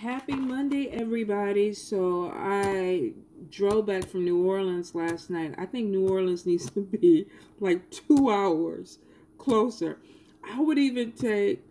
Happy Monday, everybody. So I drove back from New Orleans last night. I think New Orleans needs to be like 2 hours closer. I would even take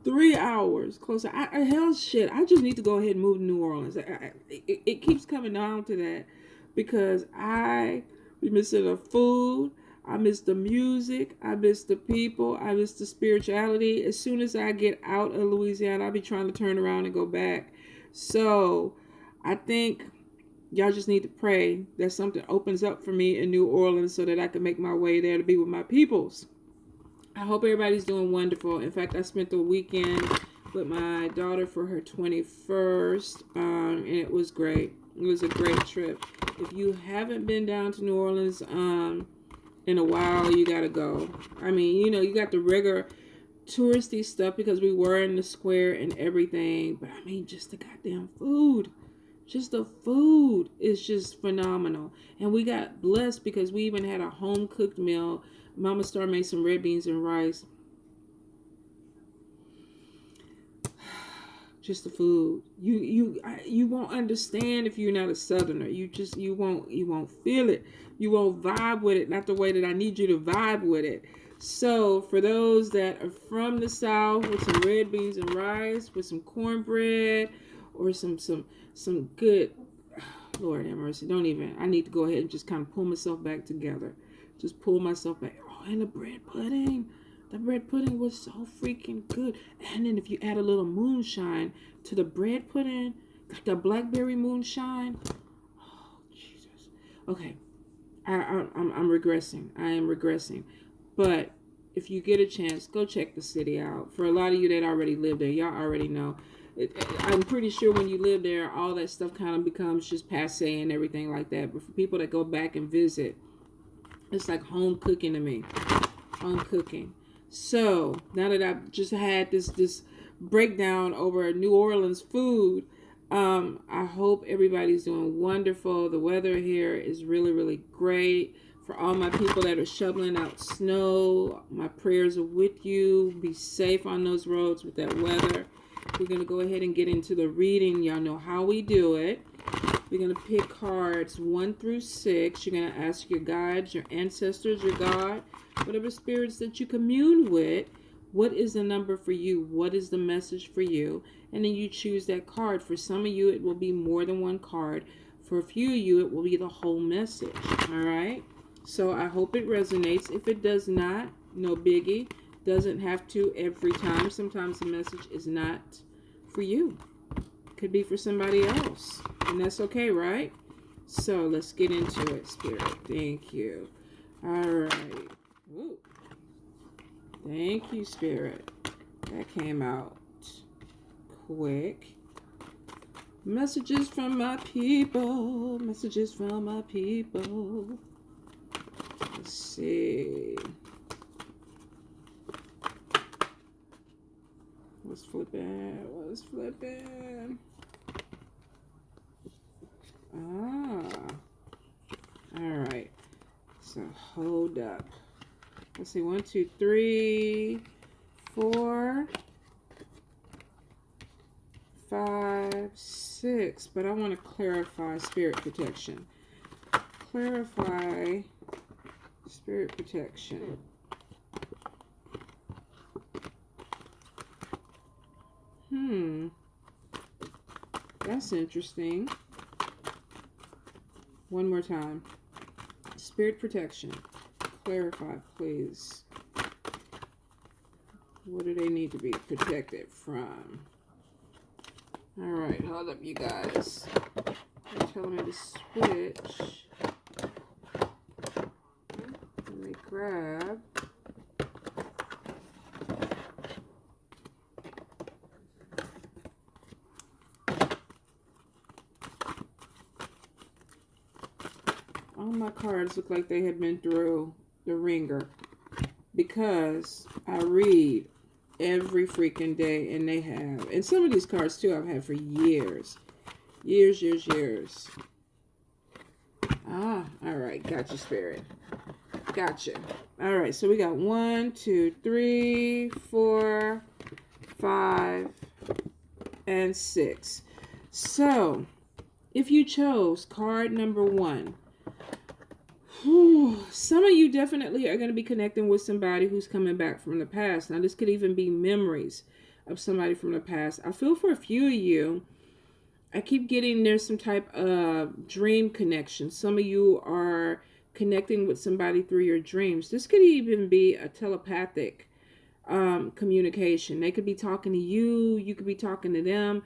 3 hours closer. Hell shit. I just need to go ahead and move to New Orleans. It keeps coming down to that because I miss the food. I miss the music. I miss the people. I miss the spirituality. As soon as I get out of Louisiana, I'll be trying to turn around and go back. So I think y'all just need to pray that something opens up for me in New Orleans so that I can make my way there to be with my peoples. I hope everybody's doing wonderful. In fact, I spent the weekend with my daughter for her 21st, and it was great. It was a great trip. If you haven't been down to New Orleans in a while, you gotta go. I mean, you got the regular touristy stuff because we were in the square and everything, but I mean, just the goddamn food. Just the food is just phenomenal. And we got blessed because we even had a home cooked meal. Mama Star made some red beans and rice. Just the food. You won't understand if you're not a Southerner. You won't feel it. You won't vibe with it. Not the way that I need you to vibe with it. So for those that are from the South, with some red beans and rice, with some cornbread, or some good, Lord have mercy. Don't even. I need to go ahead and just kind of pull myself back together. Just pull myself back. Oh, and the bread pudding. The bread pudding was so freaking good. And then if you add a little moonshine to the bread pudding, like the blackberry moonshine. Oh, Jesus. Okay. I'm regressing. I am regressing. But if you get a chance, go check the city out. For a lot of you that already live there, y'all already know. I'm pretty sure when you live there, all that stuff kind of becomes just passe and everything like that. But for people that go back and visit, it's like home cooking to me. Home cooking. So now that I've just had this breakdown over New Orleans food, I hope everybody's doing wonderful. The weather here is really, really great. For all my people that are shoveling out snow, my prayers are with you. Be safe on those roads with that weather. We're going to go ahead and get into the reading. Y'all know how we do it. We're going to pick cards 1 through 6. You're going to ask your guides, your ancestors, your God, whatever spirits that you commune with, what is the number for you? What is the message for you? And then you choose that card. For some of you, it will be more than one card. For a few of you, it will be the whole message. All right? So I hope it resonates. If it does not, no biggie. Doesn't have to every time. Sometimes the message is not for you. Could be for somebody else. And that's okay, right? So let's get into it, Spirit. Thank you. All right. Ooh. Thank you, Spirit. That came out quick. Messages from my people. Messages from my people. Let's see. What's flipping? What's flipping? All right. So hold up. Let's see. 1, 2, 3, 4, 5, 6. But I want to clarify spirit protection. Clarify spirit protection. That's interesting. One more time. Spirit protection. Clarify, please. What do they need to be protected from? All right, hold up, you guys. They're telling me to switch. Let me grab. All my cards look like they have been through the ringer because I read every freaking day, and they have. And some of these cards, too, I've had for years. Years. All right. Gotcha, Spirit. Gotcha. All right, so we got 1, 2, 3, 4, 5, and 6. So, if you chose card number 1, some of you definitely are going to be connecting with somebody who's coming back from the past. Now, this could even be memories of somebody from the past. I feel for a few of you, I keep getting there's some type of dream connection. Some of you are connecting with somebody through your dreams. This could even be a telepathic communication. They could be talking to you, you could be talking to them,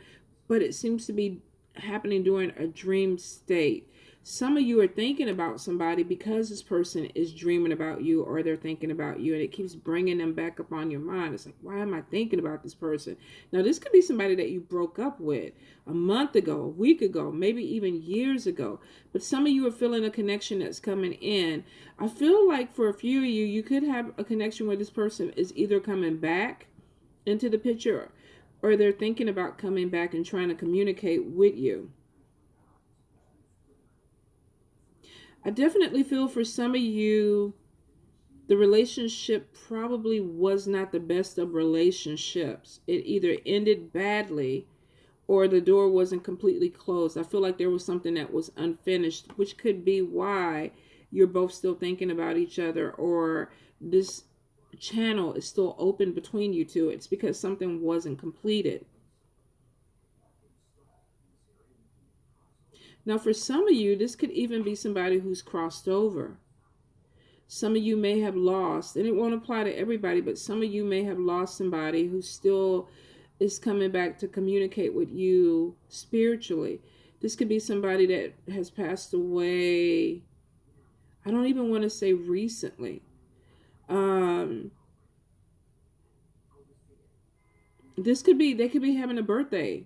but it seems to be happening during a dream state. Some of you are thinking about somebody because this person is dreaming about you, or they're thinking about you, and it keeps bringing them back up on your mind. It's like, why am I thinking about this person? Now, this could be somebody that you broke up with a month ago, a week ago, maybe even years ago. But some of you are feeling a connection that's coming in. I feel like for a few of you, you could have a connection where this person is either coming back into the picture, or they're thinking about coming back and trying to communicate with you. I definitely feel for some of you, the relationship probably was not the best of relationships. It either ended badly or the door wasn't completely closed. I feel like there was something that was unfinished, which could be why you're both still thinking about each other, or this channel is still open between you two. It's because something wasn't completed. Now, for some of you, this could even be somebody who's crossed over. Some of you may have lost, and it won't apply to everybody, but some of you may have lost somebody who still is coming back to communicate with you spiritually. This could be somebody that has passed away. I don't even want to say recently. They could be having a birthday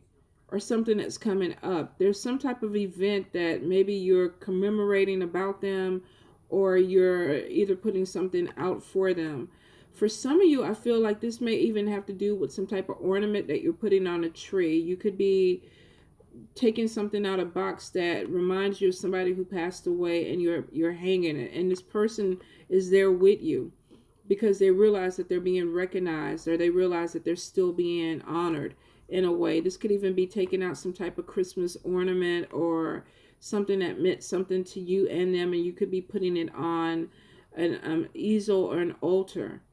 or something that's coming up. There's some type of event that maybe you're commemorating about them, or you're either putting something out for them. For some of you, I feel like this may even have to do with some type of ornament that you're putting on a tree. You could be taking something out of a box that reminds you of somebody who passed away, and you're hanging it, and this person is there with you because they realize that they're being recognized, or they realize that they're still being honored in a way. This could even be taking out some type of Christmas ornament or something that meant something to you and them, and you could be putting it on an easel or an altar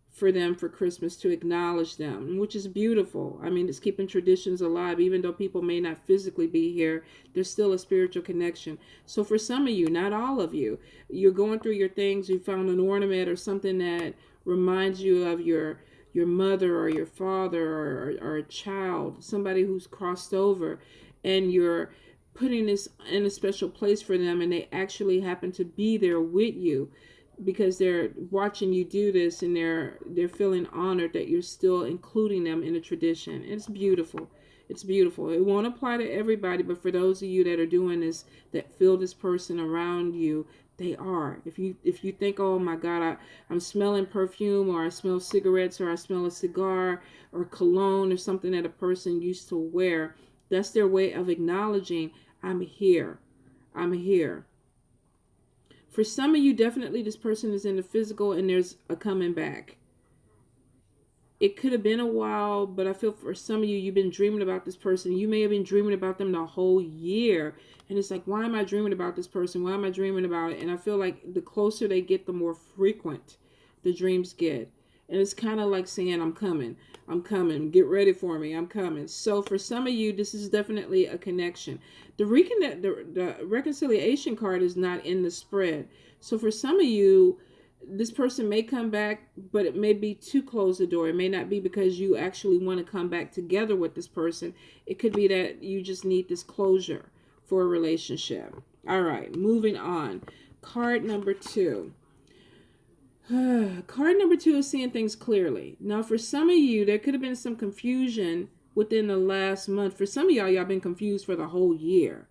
for them for Christmas to acknowledge them, which is beautiful. I mean, it's keeping traditions alive. Even though people may not physically be here, there's still a spiritual connection. So for some of you, not all of you, you're going through your things, you found an ornament or something that reminds you of your mother or your father, or a child, somebody who's crossed over, and you're putting this in a special place for them, and they actually happen to be there with you because they're watching you do this, and they're feeling honored that you're still including them in a tradition. It's beautiful. It's beautiful. It won't apply to everybody, but for those of you that are doing this, that feel this person around you, they are. If you think, oh my God, I'm smelling perfume, or I smell cigarettes, or I smell a cigar or cologne or something that a person used to wear, that's their way of acknowledging, I'm here. I'm here. For some of you, definitely this person is in the physical, and there's a coming back. It could have been a while, but I feel for some of you, you've been dreaming about this person. You may have been dreaming about them the whole year. And it's like, why am I dreaming about this person? Why am I dreaming about it? And I feel like the closer they get, the more frequent the dreams get. And it's kind of like saying, I'm coming. I'm coming. Get ready for me. I'm coming. So for some of you, this is definitely a connection. The reconciliation card is not in the spread. So for some of you, this person may come back, but it may be to close the door. It may not be because you actually want to come back together with this person. It could be that you just need this closure for a relationship. All right, moving on. Card number 2. Card number 2 is seeing things clearly. Now, for some of you, there could have been some confusion within the last month. For some of y'all been confused for the whole year.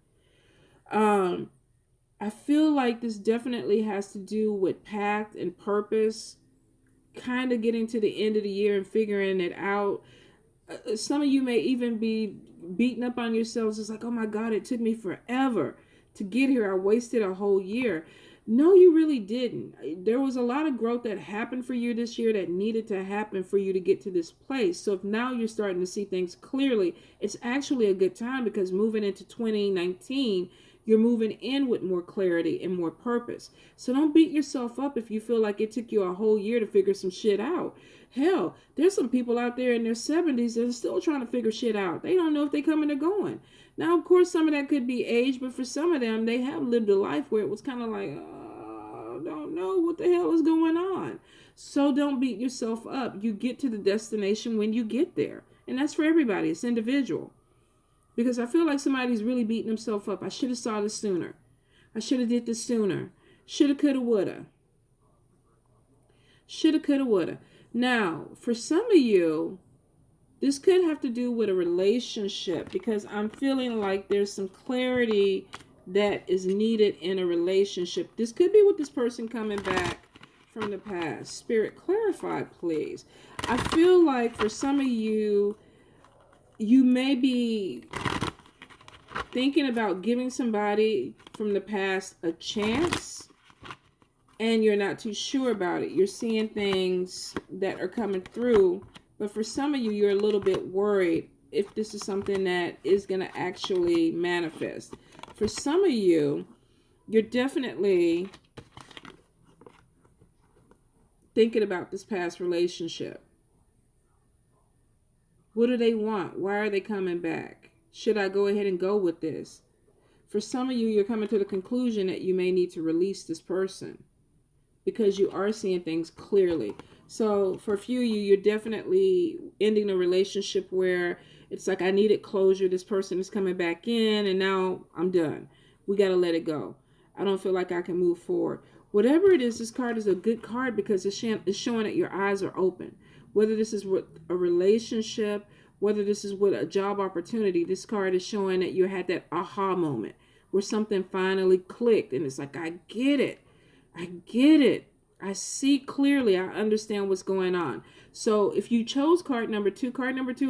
I feel like this definitely has to do with path and purpose, kind of getting to the end of the year and figuring it out. Some of you may even be beating up on yourselves. It's like, oh my God, it took me forever to get here. I wasted a whole year. No, you really didn't. There was a lot of growth that happened for you this year that needed to happen for you to get to this place. So if now you're starting to see things clearly, it's actually a good time, because moving into 2019, you're moving in with more clarity and more purpose. So don't beat yourself up if you feel like it took you a whole year to figure some shit out. Hell, there's some people out there in their 70s that are still trying to figure shit out. They don't know if they're coming or going. Now, of course, some of that could be age, but for some of them, they have lived a life where it was kind of like, don't know what the hell is going on. So don't beat yourself up. You get to the destination when you get there. And that's for everybody. It's individual. Because I feel like somebody's really beating themselves up. I should have saw this sooner. I should have did this sooner. Shoulda, coulda, woulda. Shoulda, coulda, woulda. Now, for some of you, this could have to do with a relationship, because I'm feeling like there's some clarity that is needed in a relationship. This could be with this person coming back from the past. Spirit, clarify, please. I feel like for some of you, you may be thinking about giving somebody from the past a chance, and you're not too sure about it. You're seeing things that are coming through, but for some of you, you're a little bit worried if this is something that is going to actually manifest. For some of you, you're definitely thinking about this past relationship. What do they want? Why are they coming back? Should I go ahead and go with this? For some of you, you're coming to the conclusion that you may need to release this person, because you are seeing things clearly. So for a few of you, you're definitely ending a relationship where it's like, I needed closure. This person is coming back in, and now I'm done. We got to let it go. I don't feel like I can move forward. Whatever it is, this card is a good card because it's showing that your eyes are open. Whether this is with a relationship, whether this is with a job opportunity, this card is showing that you had that aha moment where something finally clicked, and it's like, I get it. I get it. I see clearly. I understand what's going on. So if you chose card number 2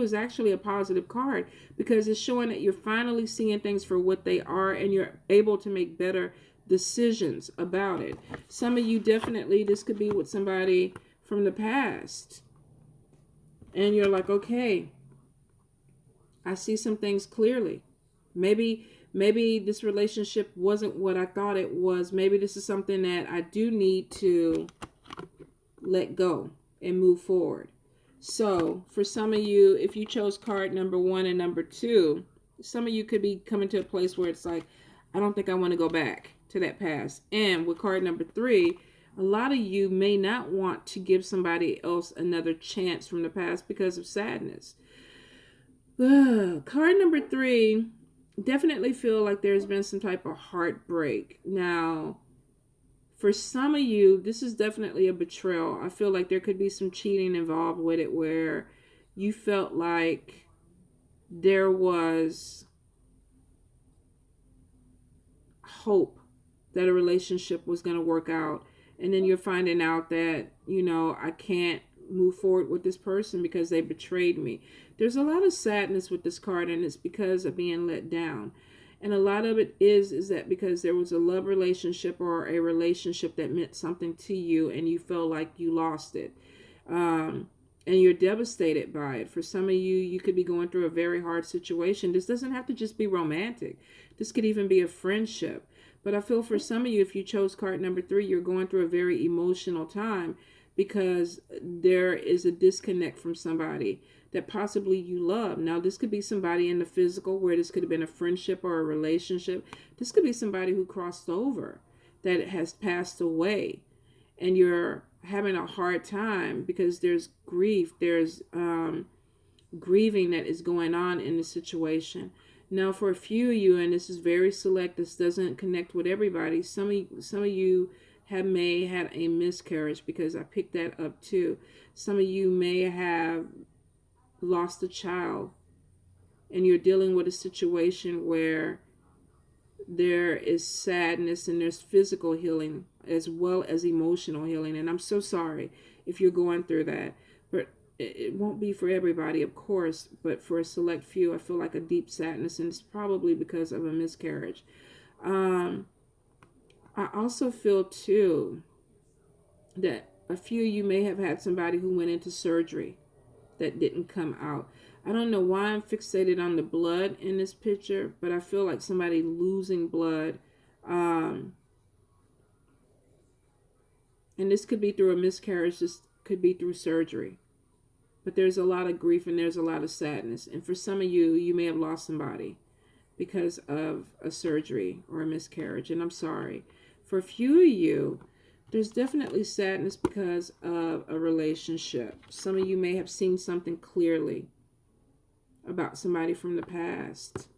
is actually a positive card, because it's showing that you're finally seeing things for what they are, and you're able to make better decisions about it. Some of you definitely, this could be with somebody from the past, and you're like, okay, I see some things clearly. Maybe this relationship wasn't what I thought it was. Maybe this is something that I do need to let go and move forward. So for some of you, if you chose card number 1 and number 2, some of you could be coming to a place where it's like, I don't think I want to go back to that past. And with card number 3, a lot of you may not want to give somebody else another chance from the past because of sadness. Card number 3, definitely feel like there's been some type of heartbreak. Now, for some of you, this is definitely a betrayal. I feel like there could be some cheating involved with it, where you felt like there was hope that a relationship was going to work out, and then you're finding out that, I can't move forward with this person because they betrayed me. There's a lot of sadness with this card, and it's because of being let down. And a lot of it is that because there was a love relationship or a relationship that meant something to you, and you felt like you lost it. And you're devastated by it. For some of you, you could be going through a very hard situation. This doesn't have to just be romantic. This could even be a friendship. But I feel for some of you, if you chose card number 3, you're going through a very emotional time, because there is a disconnect from somebody that possibly you love. Now, this could be somebody in the physical, where this could have been a friendship or a relationship. This could be somebody who crossed over, that has passed away, and you're having a hard time because there's grief, there's grieving that is going on in the situation. Now, for a few of you, and this is very select, this doesn't connect with everybody, some of you may had a miscarriage, because I picked that up too. Some of you may have lost a child, and you're dealing with a situation where there is sadness, and there's physical healing as well as emotional healing. And I'm so sorry if you're going through that, but it won't be for everybody, of course, but for a select few, I feel like a deep sadness, and it's probably because of a miscarriage. I also feel too that a few of you may have had somebody who went into surgery that didn't come out. I don't know why I'm fixated on the blood in this picture, but I feel like somebody losing blood. Um, and this could be through a miscarriage, this could be through surgery. But there's a lot of grief and there's a lot of sadness. And for some of you, you may have lost somebody because of a surgery or a miscarriage. And I'm sorry. For a few of you, there's definitely sadness because of a relationship. Some of you may have seen something clearly about somebody from the past.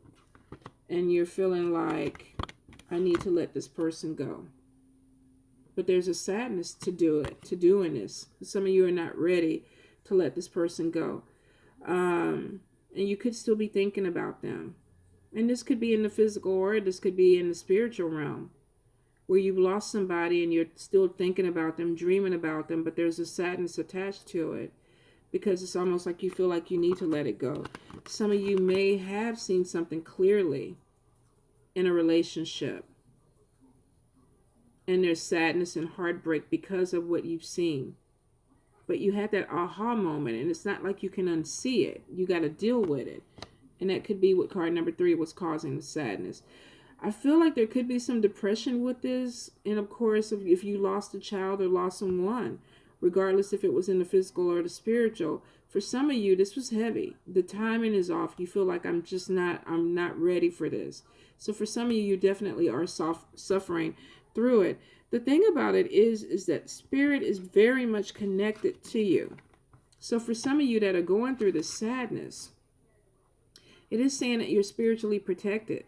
And you're feeling like, I need to let this person go. But there's a sadness to doing this. Some of you are not ready to let this person go. And you could still be thinking about them. And this could be in the physical or this could be in the spiritual realm, where you've lost somebody and you're still thinking about them, dreaming about them, but there's a sadness attached to it because it's almost like you feel like you need to let it go. Some of you may have seen something clearly in a relationship, and there's sadness and heartbreak because of what you've seen. But you had that aha moment, and it's not like you can unsee it. You got to deal with it. And that could be what card number 3 was causing the sadness. I feel like there could be some depression with this. And of course, if you lost a child or lost someone, regardless if it was in the physical or the spiritual, for some of you, this was heavy. The timing is off. You feel like I'm not ready for this. So for some of you, you definitely are suffering through it. The thing about it is that spirit is very much connected to you. So for some of you that are going through this sadness, it is saying that you're spiritually protected.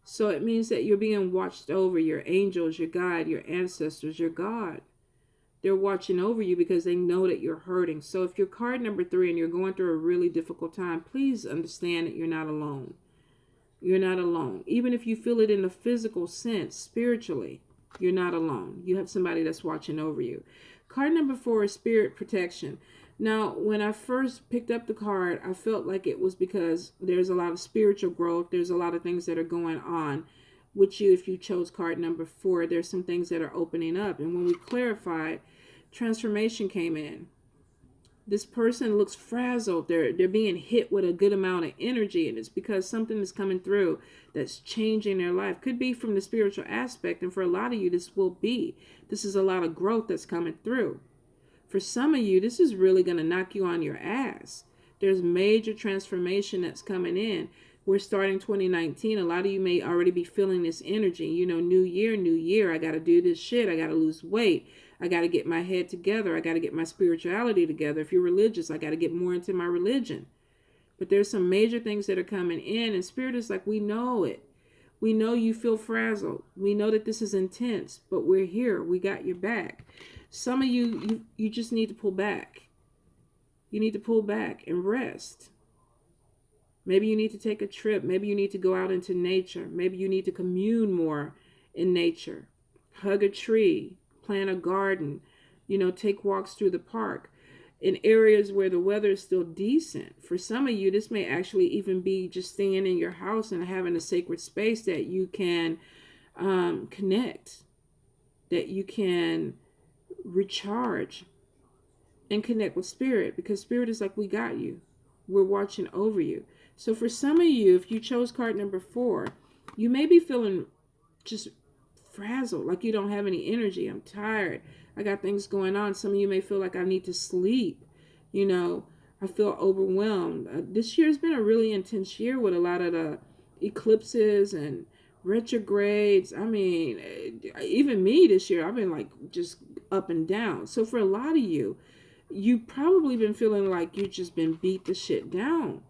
So it means that you're being watched over. Your angels, your guide, your ancestors, your God. They're watching over you because they know that you're hurting. So if you're card number 3 and you're going through a really difficult time, please understand that you're not alone. You're not alone. Even if you feel it in a physical sense, spiritually, you're not alone. You have somebody that's watching over you. Card number 4 is spirit protection. Now, when I first picked up the card, I felt like it was because there's a lot of spiritual growth. There's a lot of things that are going on with you. If you chose card number 4, there's some things that are opening up. And when we clarified, transformation came in. This person looks frazzled. They're being hit with a good amount of energy, and it's because something is coming through that's changing their life. Could be from the spiritual aspect, and for a lot of you, this will be. This is a lot of growth that's coming through. For some of you, this is really going to knock you on your ass. There's major transformation that's coming in. We're starting 2019. A lot of you may already be feeling this energy. You know, new year. I got to do this shit. I got to lose weight. I got to get my head together. I got to get my spirituality together. If you're religious, I got to get more into my religion. But there's some major things that are coming in, and spirit is like, we know it. We know you feel frazzled. We know that this is intense, but we're here. We got your back. Some of you just need to pull back. You need to pull back and rest. Maybe you need to take a trip. Maybe you need to go out into nature. Maybe you need to commune more in nature. Hug a tree. Plant a garden. Take walks through the park. In areas where the weather is still decent. For some of you, this may actually even be just staying in your house and having a sacred space that you can connect. That you can recharge and connect with spirit, because spirit is like, we got you. We're watching over you. So for some of you, if you chose card number 4, you may be feeling just frazzled, like you don't have any energy. I'm tired. I got things going on. Some of you may feel like I need to sleep. I feel overwhelmed. This year has been a really intense year with a lot of the eclipses and retrogrades. I mean, even me this year, I've been like just up and down. So for a lot of you, you've probably been feeling like you've just been beat the shit down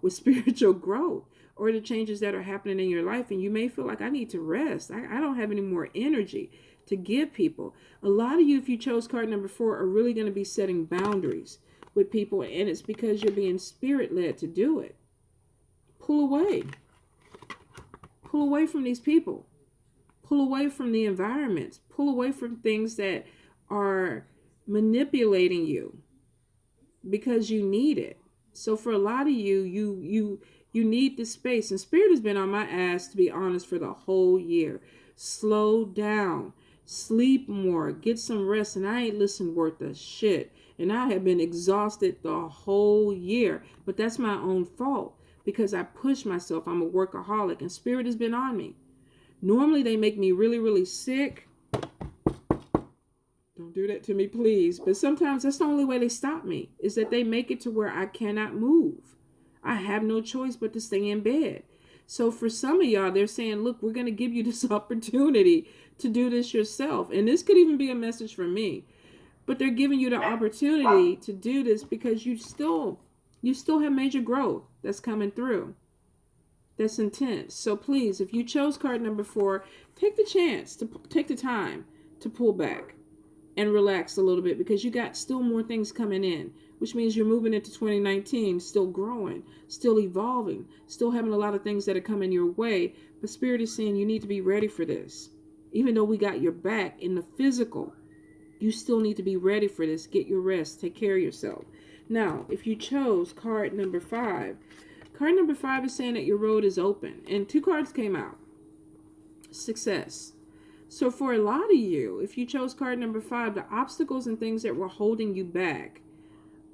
with spiritual growth or the changes that are happening in your life. And you may feel like, I need to rest. I don't have any more energy to give people. A lot of you, if you chose card number 4, are really going to be setting boundaries with people. And it's because you're being spirit-led to do it. Pull away. Pull away from these people. Pull away from the environments. Pull away from things that are manipulating you because you need it. So for a lot of you, you need this space. And spirit has been on my ass, to be honest, for the whole year. Slow down. Sleep more. Get some rest. And I ain't listened worth a shit. And I have been exhausted the whole year. But that's my own fault because I push myself. I'm a workaholic and spirit has been on me. Normally they make me really, really sick. Don't do that to me, please. But sometimes that's the only way they stop me, is that they make it to where I cannot move. I have no choice but to stay in bed. So for some of y'all, they're saying, look, we're going to give you this opportunity to do this yourself. And this could even be a message for me. But they're giving you the opportunity to do this because you still have major growth that's coming through. That's intense. So please, if you chose card number 4, take the chance to take the time to pull back and relax a little bit because you got still more things coming in, which means you're moving into 2019, still growing, still evolving, still having a lot of things that are coming your way. But Spirit is saying you need to be ready for this. Even though we got your back in the physical, you still need to be ready for this. Get your rest. Take care of yourself. Now, if you chose card number 5 is saying that your road is open. And 2 cards came out. Success. So for a lot of you, if you chose card number 5, the obstacles and things that were holding you back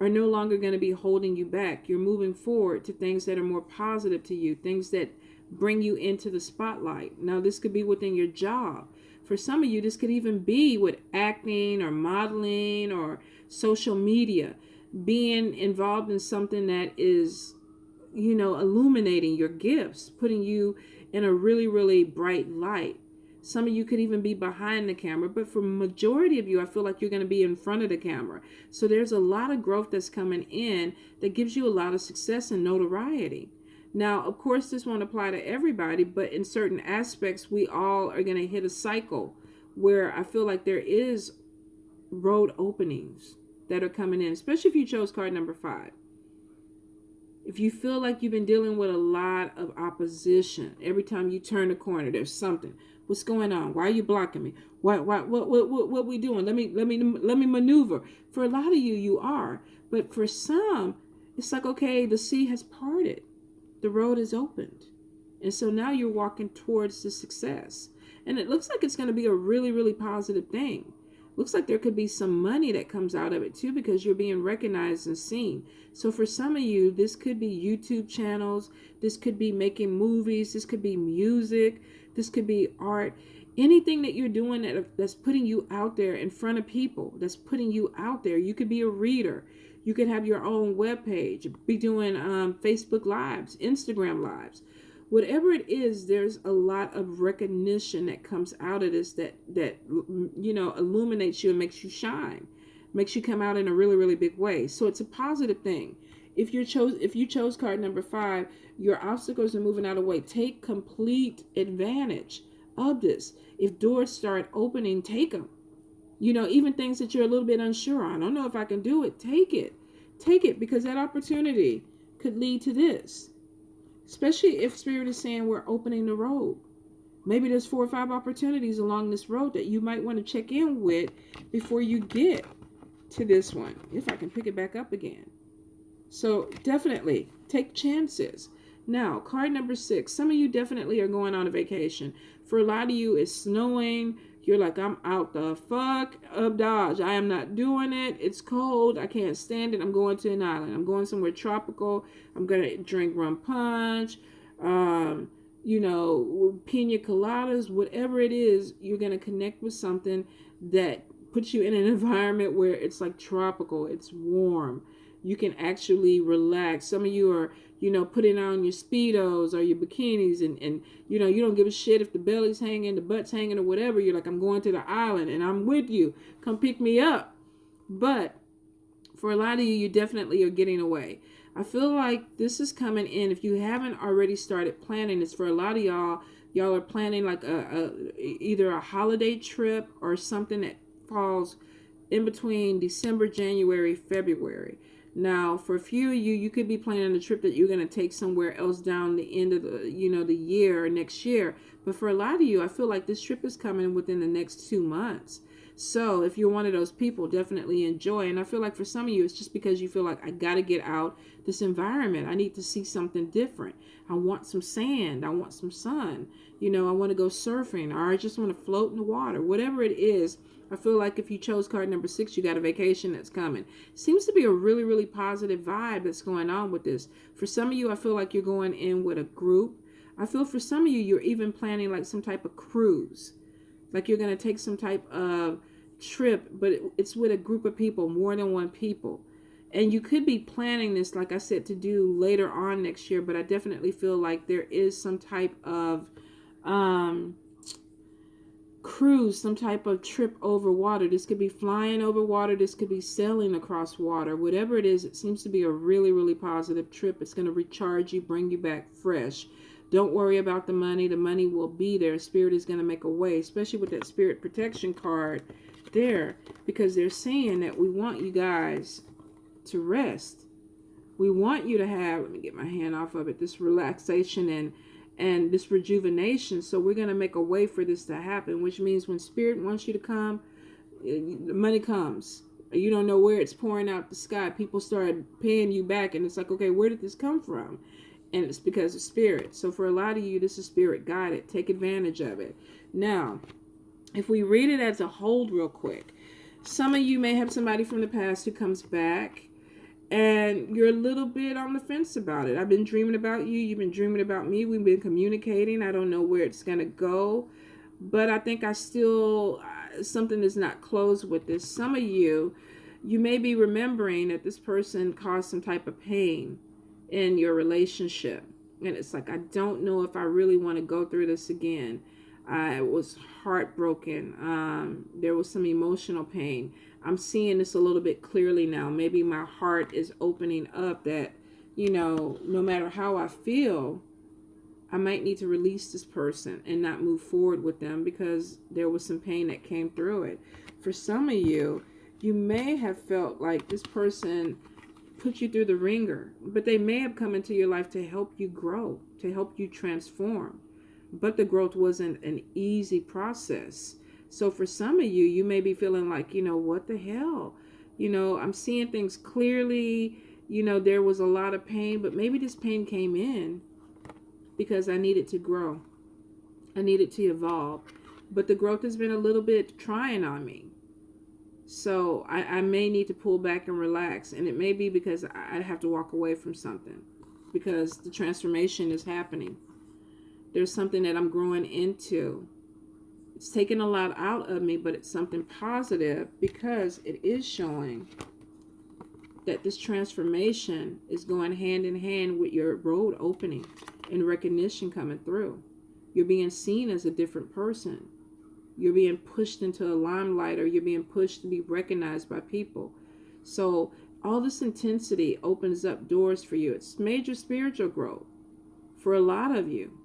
are no longer going to be holding you back. You're moving forward to things that are more positive to you, things that bring you into the spotlight. Now, this could be within your job. For some of you, this could even be with acting or modeling or social media, being involved in something that is, illuminating your gifts, putting you in a really, really bright light. Some of you could even be behind the camera, but for majority of you, I feel like you're going to be in front of the camera. So there's a lot of growth that's coming in that gives you a lot of success and notoriety. Now, of course, this won't apply to everybody, but in certain aspects, we all are going to hit a cycle where I feel like there is road openings that are coming in, especially if you chose card number 5. If you feel like you've been dealing with a lot of opposition, every time you turn a corner, there's something. What's going on? Why are you blocking me? What we doing? Let me maneuver. For a lot of you, you are. But for some, it's like, okay, the sea has parted. The road is opened. And so now you're walking towards the success. And it looks like it's going to be a really, really positive thing. Looks like there could be some money that comes out of it too, because you're being recognized and seen. So for some of you, this could be YouTube channels. This could be making movies. This could be music. This could be art. Anything that you're doing that's putting you out there in front of people, that's putting you out there. You could be a reader. You could have your own webpage, be doing Facebook Lives, Instagram Lives. Whatever it is, there's a lot of recognition that comes out of this that illuminates you and makes you shine, makes you come out in a really, really big way. So it's a positive thing. If you chose card number 5, your obstacles are moving out of the way. Take complete advantage of this. If doors start opening, take them. Even things that you're a little bit unsure on. I don't know if I can do it. Take it because that opportunity could lead to this. Especially if Spirit is saying we're opening the road. Maybe there's 4 or 5 opportunities along this road that you might want to check in with before you get to this one. If I can pick it back up again. So definitely take chances. Now, card number 6. Some of you definitely are going on a vacation. For a lot of you, it's snowing. You're like, I'm out the fuck of Dodge. I am not doing it. It's cold. I can't stand it. I'm going to an island. I'm going somewhere tropical. I'm going to drink rum punch, pina coladas, whatever it is. You're going to connect with something that puts you in an environment where it's like tropical. It's warm. You can actually relax. Some of you are, putting on your Speedos or your bikinis and you don't give a shit if the belly's hanging, the butt's hanging or whatever. You're like, I'm going to the island and I'm with you. Come pick me up. But for a lot of you, you definitely are getting away. I feel like this is coming in. If you haven't already started planning this, for a lot of y'all are planning like either a holiday trip or something that falls in between December, January, February. Now, for a few of you, you could be planning a trip that you're going to take somewhere else down the end of the year or next year. But for a lot of you, I feel like this trip is coming within the next 2 months. So if you're one of those people, definitely enjoy. And I feel like for some of you, it's just because you feel like, I got to get out this environment. I need to see something different. I want some sand. I want some sun. I want to go surfing, or I just want to float in the water. Whatever it is, I feel like if you chose card number 6, you got a vacation that's coming. Seems to be a really, really positive vibe that's going on with this. For some of you, I feel like you're going in with a group. I feel for some of you, you're even planning like some type of cruise. Like you're going to take some type of trip, but it's with a group of people, more than one people. And you could be planning this, like I said, to do later on next year, but I definitely feel like there is some type of cruise, some type of trip over water. This could be flying over water. This could be sailing across water. Whatever it is, it seems to be a really, really positive trip. It's going to recharge you, bring you back fresh. Don't worry about the money. The money will be there. Spirit is going to make a way, especially with that spirit protection card there, because they're saying that we want you guys to rest. We want you to have, let me get my hand off of it, this relaxation and this rejuvenation. So we're going to make a way for this to happen, which means when Spirit wants you to come, the money comes. You don't know where it's pouring out the sky. People start paying you back, and it's like, okay, where did this come from? And it's because of Spirit. So for a lot of you, this is Spirit guided. Take advantage of it. Now, if we read it as a whole real quick, some of you may have somebody from the past who comes back, and you're a little bit on the fence about it. I've been dreaming about you. You've been dreaming about me. We've been communicating. I don't know where it's going to go, but I think something is not closed with this. Some of you may be remembering that this person caused some type of pain in your relationship. And it's like, I don't know if I really want to go through this again. I was heartbroken. There was some emotional pain. I'm seeing this a little bit clearly now. Maybe my heart is opening up that, no matter how I feel, I might need to release this person and not move forward with them because there was some pain that came through it. For some of you, you may have felt like this person put you through the ringer, but they may have come into your life to help you grow, to help you transform. But the growth wasn't an easy process. So for some of you, you may be feeling like, what the hell? I'm seeing things clearly. There was a lot of pain, but maybe this pain came in because I needed to grow. I needed to evolve. But the growth has been a little bit trying on me. So I may need to pull back and relax. And it may be because I have to walk away from something because the transformation is happening. There's something that I'm growing into. It's taken a lot out of me, but it's something positive because it is showing that this transformation is going hand in hand with your road opening and recognition coming through. You're being seen as a different person. You're being pushed into a limelight, or you're being pushed to be recognized by people. So all this intensity opens up doors for you. It's major spiritual growth for a lot of you.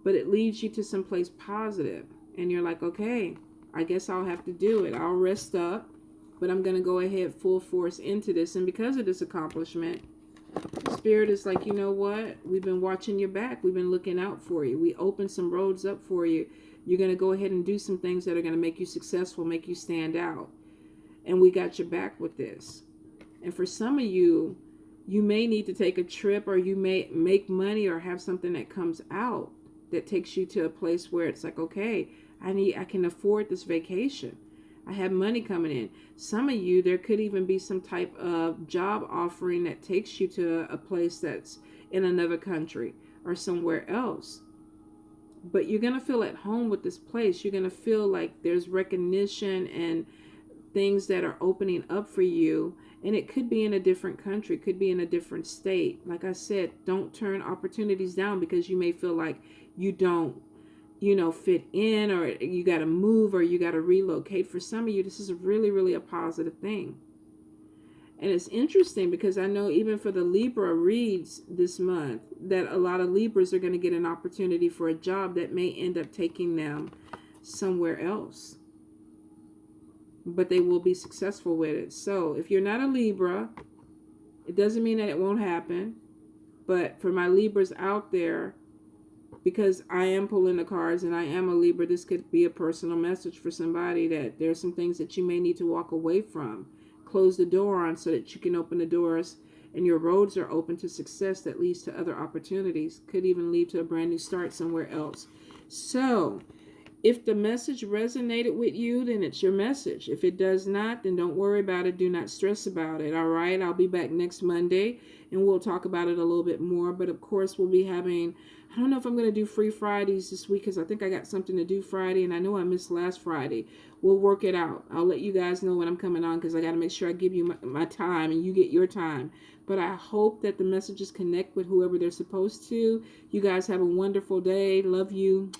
But it leads you to someplace positive. And you're like, okay, I guess I'll have to do it. I'll rest up, but I'm going to go ahead full force into this. And because of this accomplishment, Spirit is like, you know what? We've been watching your back. We've been looking out for you. We opened some roads up for you. You're going to go ahead and do some things that are going to make you successful, make you stand out. And we got your back with this. And for some of you, you may need to take a trip, or you may make money or have something that comes out that takes you to a place where it's like, okay, I can afford this vacation. I have money coming in. Some of you, there could even be some type of job offering that takes you to a place that's in another country or somewhere else. But you're going to feel at home with this place. You're going to feel like there's recognition and things that are opening up for you. And it could be in a different country, could be in a different state. Like I said, don't turn opportunities down because you may feel like you don't, fit in, or you got to move, or you got to relocate. For some of you, this is really, really a positive thing. And it's interesting because I know even for the Libra reads this month, that a lot of Libras are going to get an opportunity for a job that may end up taking them somewhere else. But they will be successful with it. So if you're not a Libra, it doesn't mean that it won't happen. But for my Libras out there, because I am pulling the cards and I am a Libra, this could be a personal message for somebody that there's some things that you may need to walk away from, close the door on, so that you can open the doors and your roads are open to success that leads to other opportunities, could even lead to a brand new start somewhere else. So if the message resonated with you, then it's your message. If it does not, then don't worry about it. Do not stress about it. All right. I'll be back next Monday and we'll talk about it a little bit more. But of course, we'll be having, I don't know if I'm going to do free Fridays this week because I think I got something to do Friday and I know I missed last Friday. We'll work it out. I'll let you guys know when I'm coming on because I got to make sure I give you my time and you get your time. But I hope that the messages connect with whoever they're supposed to. You guys have a wonderful day. Love you.